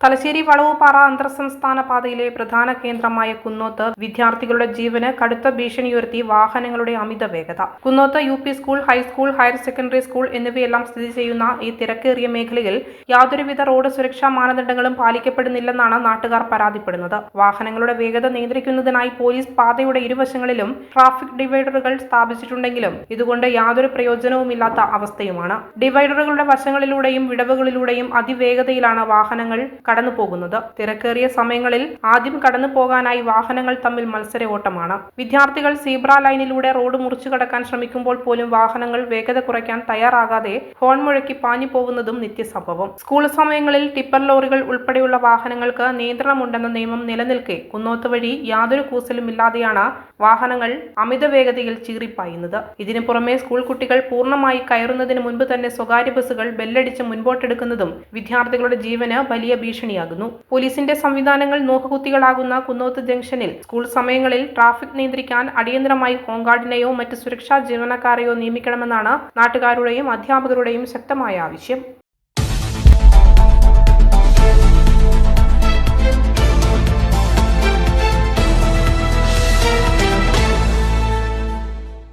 തലശ്ശേരി വളവുപാറ അന്തർസംസ്ഥാന പാതയിലെ പ്രധാന കേന്ദ്രമായ കുന്നോത്ത് വിദ്യാർത്ഥികളുടെ ജീവന് കടുത്ത ഭീഷണിയുയർത്തി വാഹനങ്ങളുടെ അമിത വേഗത. Kunnoth U P school, high school, higher secondary school എന്നിവയെല്ലാം സ്ഥിതി ചെയ്യുന്ന ഈ തിരക്കേറിയ മേഖലയിൽ യാതൊരുവിധ റോഡ് സുരക്ഷാ മാനദണ്ഡങ്ങളും പാലിക്കപ്പെടുന്നില്ലെന്നാണ് നാട്ടുകാർ പരാതിപ്പെടുന്നത്. വാഹനങ്ങളുടെ വേഗത നിയന്ത്രിക്കുന്നതിനായി പോലീസ് പാതയുടെ ഇരുവശങ്ങളിലും ട്രാഫിക് ഡിവൈഡറുകൾ സ്ഥാപിച്ചിട്ടുണ്ടെങ്കിലും ഇതുകൊണ്ട് യാതൊരു പ്രയോജനവുമില്ലാത്ത അവസ്ഥയുമാണ്. ഡിവൈഡറുകളുടെ വശങ്ങളിലൂടെയും വിടവുകളിലൂടെയും അതിവേഗതയിലാണ് വാഹനങ്ങൾ കടന്നുപോകുന്നത്. തിരക്കേറിയ സമയങ്ങളിൽ ആദ്യം കടന്നു പോകാനായി വാഹനങ്ങൾ തമ്മിൽ മത്സര ഓട്ടമാണ്. വിദ്യാർത്ഥികൾ സീബ്ര ലൈനിലൂടെ റോഡ് മുറിച്ചു കടക്കാൻ ശ്രമിക്കുമ്പോൾ പോലും വാഹനങ്ങൾ വേഗത കുറയ്ക്കാൻ തയ്യാറാകാതെ ഹോൺ മുഴക്കി പാഞ്ഞു പോകുന്നതും നിത്യസംഭവം. സ്കൂൾ സമയങ്ങളിൽ ടിപ്പർ ലോറികൾ ഉൾപ്പെടെയുള്ള വാഹനങ്ങൾക്ക് നിയന്ത്രണമുണ്ടെന്ന നിയമം നിലനിൽക്കെ കുന്നോത്ത് വഴി യാതൊരു കൂസലുമില്ലാതെയാണ് വാഹനങ്ങൾ അമിത വേഗതയിൽ ചീറിപ്പായുന്നത്. ഇതിനു പുറമെ സ്കൂൾ കുട്ടികൾ പൂർണ്ണമായി കയറുന്നതിന് മുൻപ് തന്നെ സ്വകാര്യ ബസ്സുകൾ ബെല്ലടിച്ച് മുൻപോട്ടെടുക്കുന്നതും വിദ്യാർത്ഥികളുടെ ജീവന് വലിയ ഭീഷണിയാകുന്നു. പോലീസിന്റെ സംവിധാനങ്ങൾ നോക്കുകുത്തികളാകുന്ന കുന്നോത്ത് ജംഗ്ഷനിൽ സ്കൂൾ സമയങ്ങളിൽ ട്രാഫിക് നിയന്ത്രിക്കാൻ അടിയന്തരമായി ഹോംഗാർഡിനെയോ മറ്റ് സുരക്ഷാ ജീവനക്കാരെയോ നിയമിക്കണമെന്നാണ് നാട്ടുകാരുടെയും അധ്യാപകരുടെയും ശക്തമായ ആവശ്യം.